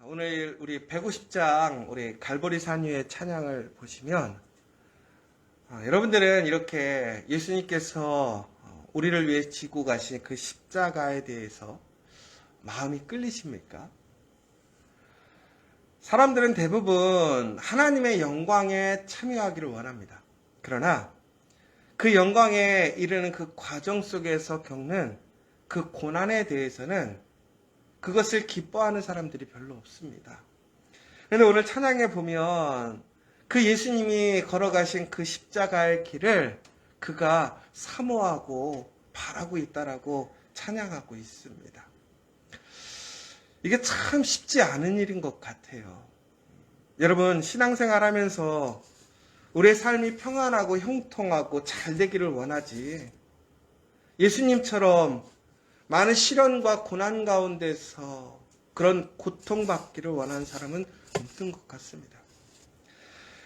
오늘 우리 150장 우리 갈보리 산 위의 찬양을 보시면 여러분들은 이렇게 예수님께서 우리를 위해 지고 가신 그 십자가에 대해서 마음이 끌리십니까? 사람들은 대부분 하나님의 영광에 참여하기를 원합니다. 그러나 그 영광에 이르는 그 과정 속에서 겪는 그 고난에 대해서는 그것을 기뻐하는 사람들이 별로 없습니다. 그런데 오늘 찬양에 보면 그 예수님이 걸어가신 그 십자가의 길을 그가 사모하고 바라고 있다라고 찬양하고 있습니다. 이게 참 쉽지 않은 일인 것 같아요. 여러분, 신앙생활 하면서 우리의 삶이 평안하고 형통하고 잘 되기를 원하지, 예수님처럼 많은 시련과 고난 가운데서 그런 고통받기를 원하는 사람은 없는 것 같습니다.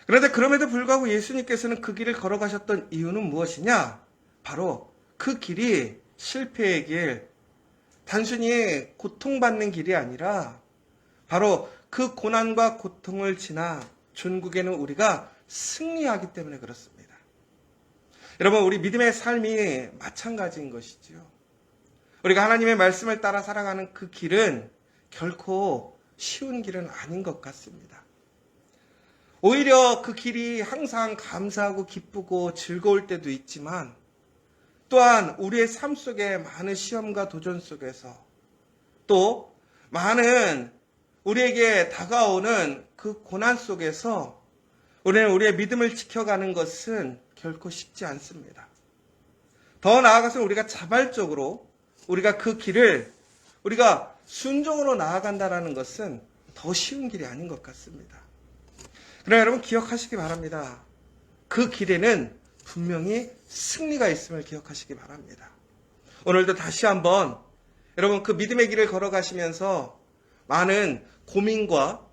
그런데 그럼에도 불구하고 예수님께서는 그 길을 걸어가셨던 이유는 무엇이냐? 바로 그 길이 실패의 길, 단순히 고통받는 길이 아니라 바로 그 고난과 고통을 지나 존국에는 우리가 승리하기 때문에 그렇습니다. 여러분, 우리 믿음의 삶이 마찬가지인 것이지요. 우리가 하나님의 말씀을 따라 살아가는 그 길은 결코 쉬운 길은 아닌 것 같습니다. 오히려 그 길이 항상 감사하고 기쁘고 즐거울 때도 있지만, 또한 우리의 삶 속에 많은 시험과 도전 속에서 또 많은 우리에게 다가오는 그 고난 속에서 우리는 우리의 믿음을 지켜가는 것은 결코 쉽지 않습니다. 더 나아가서 우리가 자발적으로 우리가 그 길을 우리가 순종으로 나아간다는 것은 더 쉬운 길이 아닌 것 같습니다. 그러나 여러분, 기억하시기 바랍니다. 그 길에는 분명히 승리가 있음을 기억하시기 바랍니다. 오늘도 다시 한번 여러분, 그 믿음의 길을 걸어가시면서 많은 고민과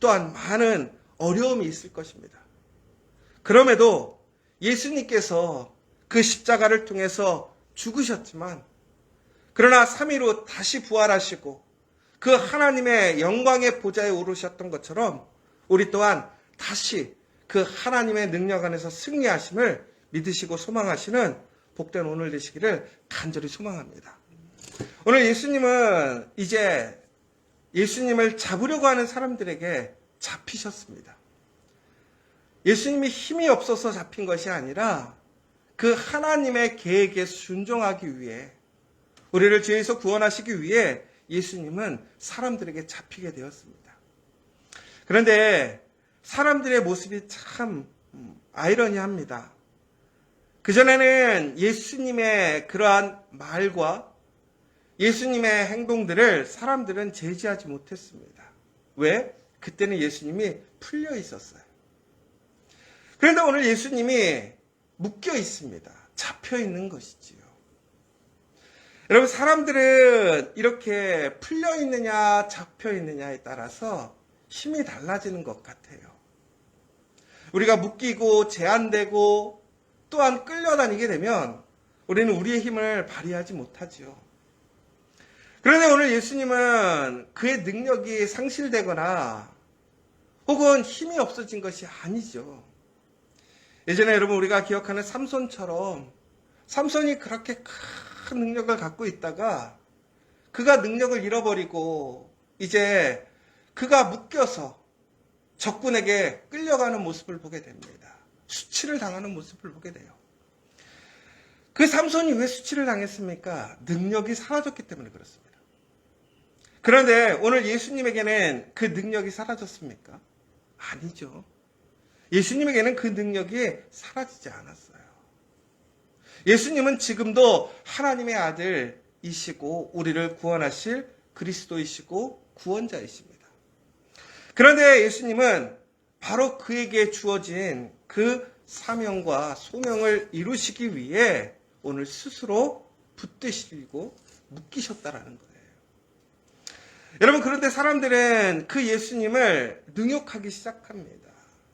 또한 많은 어려움이 있을 것입니다. 그럼에도 예수님께서 그 십자가를 통해서 죽으셨지만, 그러나 3일 후 다시 부활하시고 그 하나님의 영광의 보좌에 오르셨던 것처럼 우리 또한 다시 그 하나님의 능력 안에서 승리하심을 믿으시고 소망하시는 복된 오늘 되시기를 간절히 소망합니다. 오늘 예수님은 이제 예수님을 잡으려고 하는 사람들에게 잡히셨습니다. 예수님이 힘이 없어서 잡힌 것이 아니라 그 하나님의 계획에 순종하기 위해, 우리를 죄에서 구원하시기 위해 예수님은 사람들에게 잡히게 되었습니다. 그런데 사람들의 모습이 참 아이러니합니다. 그전에는 예수님의 그러한 말과 예수님의 행동들을 사람들은 제지하지 못했습니다. 왜? 그때는 예수님이 풀려 있었어요. 그런데 오늘 예수님이 묶여 있습니다. 잡혀 있는 것이지요. 여러분, 사람들은 이렇게 풀려 있느냐 잡혀 있느냐에 따라서 힘이 달라지는 것 같아요. 우리가 묶이고 제한되고 또한 끌려다니게 되면 우리는 우리의 힘을 발휘하지 못하지요. 그런데 오늘 예수님은 그의 능력이 상실되거나 혹은 힘이 없어진 것이 아니죠. 예전에 여러분, 우리가 기억하는 삼손처럼, 삼손이 그렇게 큰 능력을 갖고 있다가 그가 능력을 잃어버리고 이제 그가 묶여서 적군에게 끌려가는 모습을 보게 됩니다. 수치를 당하는 모습을 보게 돼요. 그 삼손이 왜 수치를 당했습니까? 능력이 사라졌기 때문에 그렇습니다. 그런데 오늘 예수님에게는 그 능력이 사라졌습니까? 아니죠. 예수님에게는 그 능력이 사라지지 않았어요. 예수님은 지금도 하나님의 아들이시고 우리를 구원하실 그리스도이시고 구원자이십니다. 그런데 예수님은 바로 그에게 주어진 그 사명과 소명을 이루시기 위해 오늘 스스로 붙드시고 묶이셨다라는 거예요. 여러분, 그런데 사람들은 그 예수님을 능욕하기 시작합니다.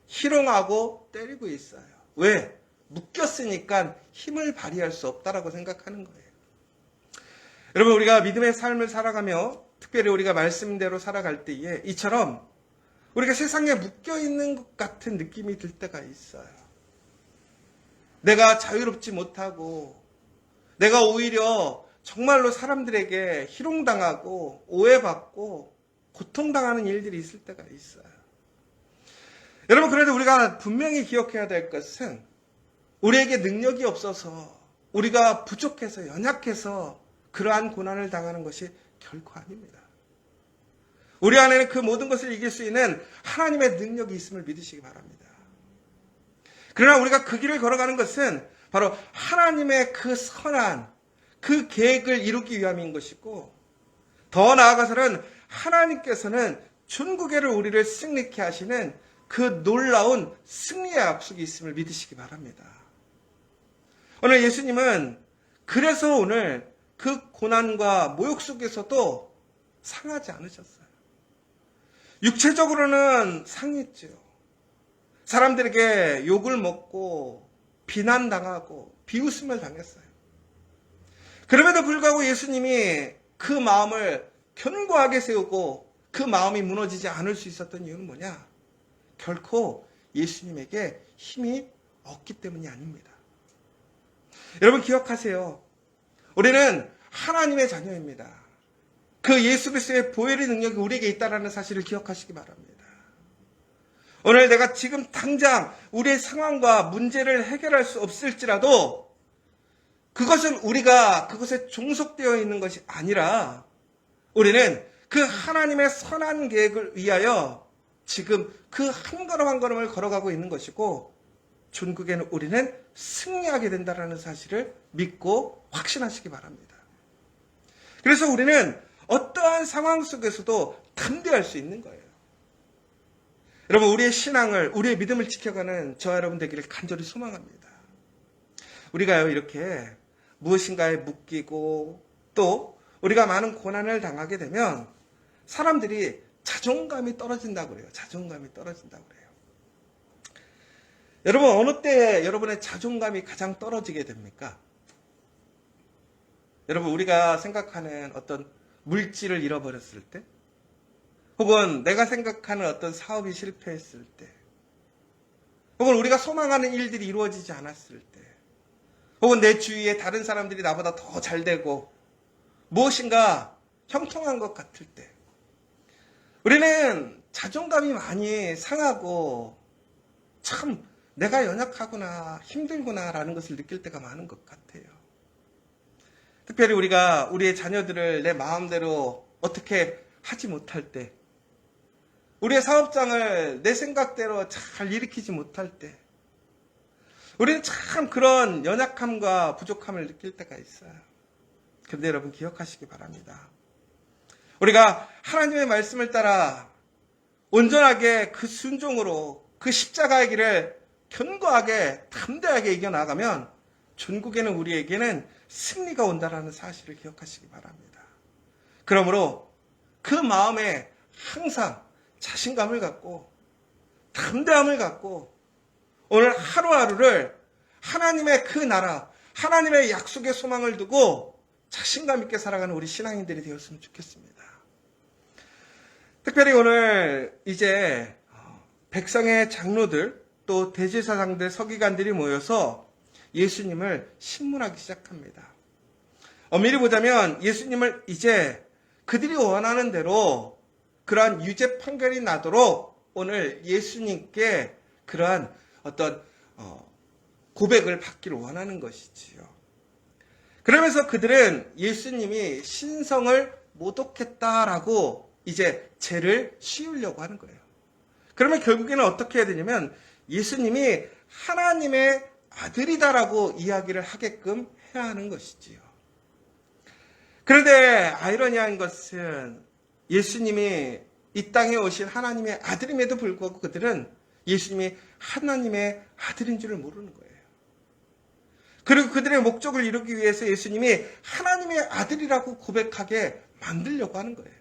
희롱하고 때리고 있어요. 왜? 묶였으니까 힘을 발휘할 수 없다라고 생각하는 거예요. 여러분, 우리가 믿음의 삶을 살아가며 특별히 우리가 말씀대로 살아갈 때에 이처럼 우리가 세상에 묶여있는 것 같은 느낌이 들 때가 있어요. 내가 자유롭지 못하고 내가 오히려 정말로 사람들에게 희롱당하고 오해받고 고통당하는 일들이 있을 때가 있어요. 여러분, 그래도 우리가 분명히 기억해야 될 것은 우리에게 능력이 없어서 우리가 부족해서 연약해서 그러한 고난을 당하는 것이 결코 아닙니다. 우리 안에는 그 모든 것을 이길 수 있는 하나님의 능력이 있음을 믿으시기 바랍니다. 그러나 우리가 그 길을 걸어가는 것은 바로 하나님의 그 선한 그 계획을 이루기 위함인 것이고, 더 나아가서는 하나님께서는 천국에를 우리를 승리케 하시는 그 놀라운 승리의 약속이 있음을 믿으시기 바랍니다. 오늘 예수님은 그래서 오늘 그 고난과 모욕 속에서도 상하지 않으셨어요. 육체적으로는 상했죠. 사람들에게 욕을 먹고 비난당하고 비웃음을 당했어요. 그럼에도 불구하고 예수님이 그 마음을 견고하게 세우고 그 마음이 무너지지 않을 수 있었던 이유는 뭐냐? 결코 예수님에게 힘이 없기 때문이 아닙니다. 여러분 기억하세요. 우리는 하나님의 자녀입니다. 그 예수 그리스도의 보혈의 능력이 우리에게 있다는 사실을 기억하시기 바랍니다. 오늘 내가 지금 당장 우리의 상황과 문제를 해결할 수 없을지라도 그것은 우리가 그것에 종속되어 있는 것이 아니라 우리는 그 하나님의 선한 계획을 위하여 지금 그 한 걸음 한 걸음을 걸어가고 있는 것이고, 천국에는 우리는 승리하게 된다는 사실을 믿고 확신하시기 바랍니다. 그래서 우리는 어떠한 상황 속에서도 담대할 수 있는 거예요. 여러분, 우리의 신앙을, 우리의 믿음을 지켜가는 저와 여러분 되기를 간절히 소망합니다. 우리가요, 이렇게 무엇인가에 묶이고 또 우리가 많은 고난을 당하게 되면 사람들이 자존감이 떨어진다고 그래요. 자존감이 떨어진다고 그래요. 여러분, 어느 때 여러분의 자존감이 가장 떨어지게 됩니까? 여러분, 우리가 생각하는 어떤 물질을 잃어버렸을 때, 혹은 내가 생각하는 어떤 사업이 실패했을 때, 혹은 우리가 소망하는 일들이 이루어지지 않았을 때, 혹은 내 주위에 다른 사람들이 나보다 더 잘 되고 무엇인가 형통한 것 같을 때, 우리는 자존감이 많이 상하고 참 내가 연약하구나, 힘들구나 라는 것을 느낄 때가 많은 것 같아요. 특별히 우리가 우리의 자녀들을 내 마음대로 어떻게 하지 못할 때, 우리의 사업장을 내 생각대로 잘 일으키지 못할 때, 우리는 참 그런 연약함과 부족함을 느낄 때가 있어요. 그런데 여러분 기억하시기 바랍니다. 우리가 하나님의 말씀을 따라 온전하게 그 순종으로 그 십자가의 길을 견고하게 담대하게 이겨나가면 천국에는 우리에게는 승리가 온다는 사실을 기억하시기 바랍니다. 그러므로 그 마음에 항상 자신감을 갖고 담대함을 갖고 오늘 하루하루를 하나님의 그 나라, 하나님의 약속의 소망을 두고 자신감 있게 살아가는 우리 신앙인들이 되었으면 좋겠습니다. 특별히 오늘 이제 백성의 장로들 또 대제사장들 서기관들이 모여서 예수님을 신문하기 시작합니다. 엄밀히 보자면 예수님을 이제 그들이 원하는 대로 그러한 유죄 판결이 나도록 오늘 예수님께 그러한 어떤 고백을 받기를 원하는 것이지요. 그러면서 그들은 예수님이 신성을 모독했다라고 이제 죄를 씌우려고 하는 거예요. 그러면 결국에는 어떻게 해야 되냐면 예수님이 하나님의 아들이다라고 이야기를 하게끔 해야 하는 것이지요. 그런데 아이러니한 것은 예수님이 이 땅에 오신 하나님의 아들임에도 불구하고 그들은 예수님이 하나님의 아들인 줄을 모르는 거예요. 그리고 그들의 목적을 이루기 위해서 예수님이 하나님의 아들이라고 고백하게 만들려고 하는 거예요.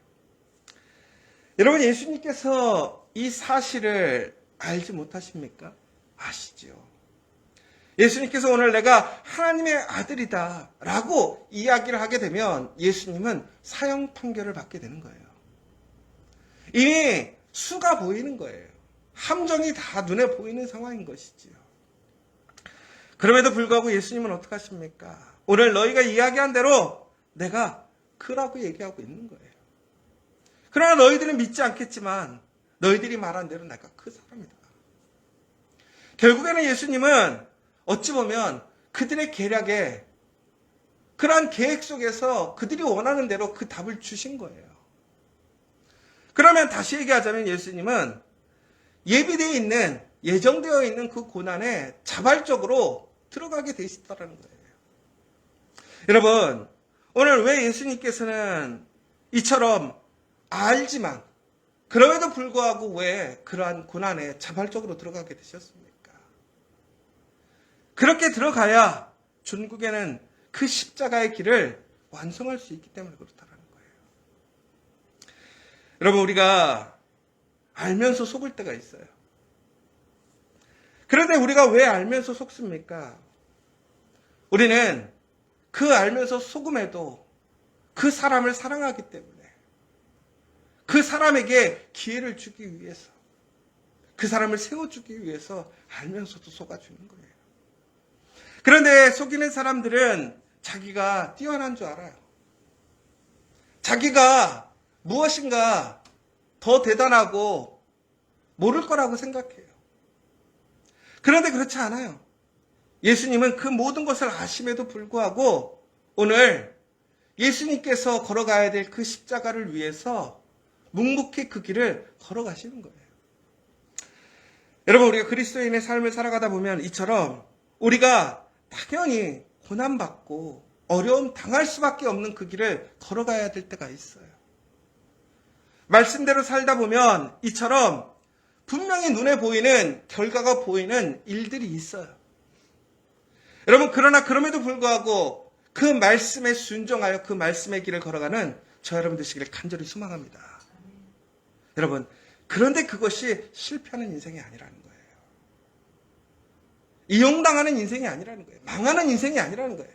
여러분, 예수님께서 이 사실을 알지 못하십니까? 아시죠. 예수님께서 오늘 내가 하나님의 아들이다 라고 이야기를 하게 되면 예수님은 사형 판결을 받게 되는 거예요. 이미 수가 보이는 거예요. 함정이 다 눈에 보이는 상황인 것이지요. 그럼에도 불구하고 예수님은 어떻게 하십니까? 오늘 너희가 이야기한 대로 내가 그라고 얘기하고 있는 거예요. 그러나 너희들은 믿지 않겠지만 너희들이 말한 대로 내가 그 사람이다. 결국에는 예수님은 어찌 보면 그들의 계략에 그러한 계획 속에서 그들이 원하는 대로 그 답을 주신 거예요. 그러면 다시 얘기하자면 예수님은 예비되어 있는, 예정되어 있는 그 고난에 자발적으로 들어가게 돼 있다는 거예요. 여러분, 오늘 왜 예수님께서는 이처럼 알지만 그럼에도 불구하고 왜 그러한 고난에 자발적으로 들어가게 되셨습니까? 그렇게 들어가야 천국에는 그 십자가의 길을 완성할 수 있기 때문에 그렇다는 거예요. 여러분, 우리가 알면서 속을 때가 있어요. 그런데 우리가 왜 알면서 속습니까? 우리는 그 알면서 속음에도 그 사람을 사랑하기 때문에 그 사람에게 기회를 주기 위해서 그 사람을 세워주기 위해서 알면서도 속아주는 거예요. 그런데 속이는 사람들은 자기가 뛰어난 줄 알아요. 자기가 무엇인가 더 대단하고 모를 거라고 생각해요. 그런데 그렇지 않아요. 예수님은 그 모든 것을 아심에도 불구하고 오늘 예수님께서 걸어가야 될 그 십자가를 위해서 묵묵히 그 길을 걸어가시는 거예요. 여러분, 우리가 그리스도인의 삶을 살아가다 보면 이처럼 우리가 당연히 고난받고 어려움 당할 수밖에 없는 그 길을 걸어가야 될 때가 있어요. 말씀대로 살다 보면 이처럼 분명히 눈에 보이는 결과가 보이는 일들이 있어요. 여러분, 그러나 그럼에도 불구하고 그 말씀에 순종하여 그 말씀의 길을 걸어가는 저 여러분 되시기를 간절히 소망합니다. 여러분, 그런데 그것이 실패하는 인생이 아니라는 거예요. 이용당하는 인생이 아니라는 거예요. 망하는 인생이 아니라는 거예요.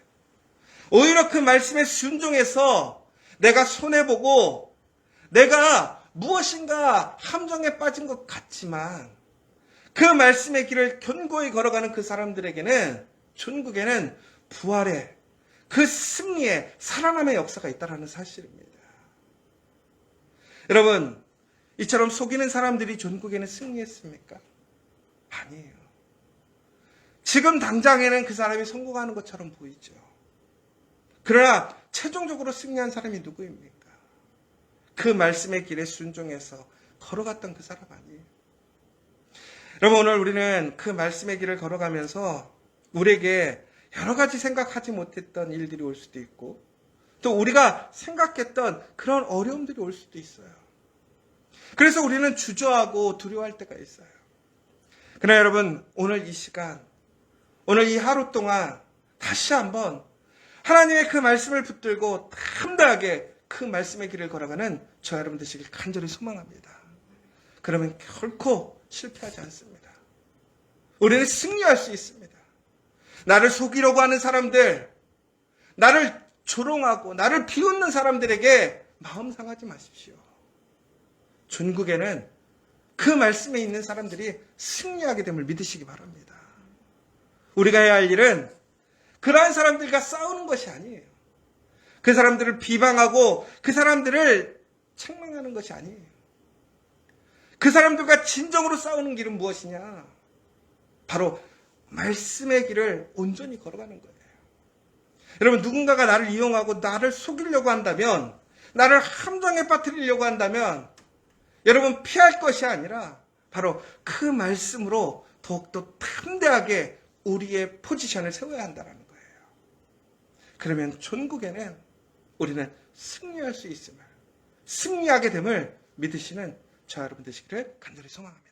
오히려 그 말씀에 순종해서 내가 손해보고 내가 무엇인가 함정에 빠진 것 같지만 그 말씀의 길을 견고히 걸어가는 그 사람들에게는 천국에는 부활의 그 승리의 살아남의 역사가 있다는 사실입니다. 여러분, 이처럼 속이는 사람들이 천국에는 승리했습니까? 아니에요. 지금 당장에는 그 사람이 성공하는 것처럼 보이죠. 그러나 최종적으로 승리한 사람이 누구입니까? 그 말씀의 길에 순종해서 걸어갔던 그 사람 아니에요. 여러분, 오늘 우리는 그 말씀의 길을 걸어가면서 우리에게 여러 가지 생각하지 못했던 일들이 올 수도 있고 또 우리가 생각했던 그런 어려움들이 올 수도 있어요. 그래서 우리는 주저하고 두려워할 때가 있어요. 그러나 여러분, 오늘 이 시간, 오늘 이 하루 동안 다시 한번 하나님의 그 말씀을 붙들고 담대하게 그 말씀의 길을 걸어가는 저 여러분 되시길 간절히 소망합니다. 그러면 결코 실패하지 않습니다. 우리는 승리할 수 있습니다. 나를 속이려고 하는 사람들, 나를 조롱하고 나를 비웃는 사람들에게 마음 상하지 마십시오. 천국에는 그 말씀에 있는 사람들이 승리하게 됨을 믿으시기 바랍니다. 우리가 해야 할 일은 그러한 사람들과 싸우는 것이 아니에요. 그 사람들을 비방하고 그 사람들을 책망하는 것이 아니에요. 그 사람들과 진정으로 싸우는 길은 무엇이냐? 바로 말씀의 길을 온전히 걸어가는 거예요. 여러분, 누군가가 나를 이용하고 나를 속이려고 한다면, 나를 함정에 빠뜨리려고 한다면 여러분, 피할 것이 아니라 바로 그 말씀으로 더욱더 담대하게 우리의 포지션을 세워야 한다는 거예요. 그러면 천국에는 우리는 승리할 수 있음을, 승리하게 됨을 믿으시는 저 여러분 되시기를 간절히 소망합니다.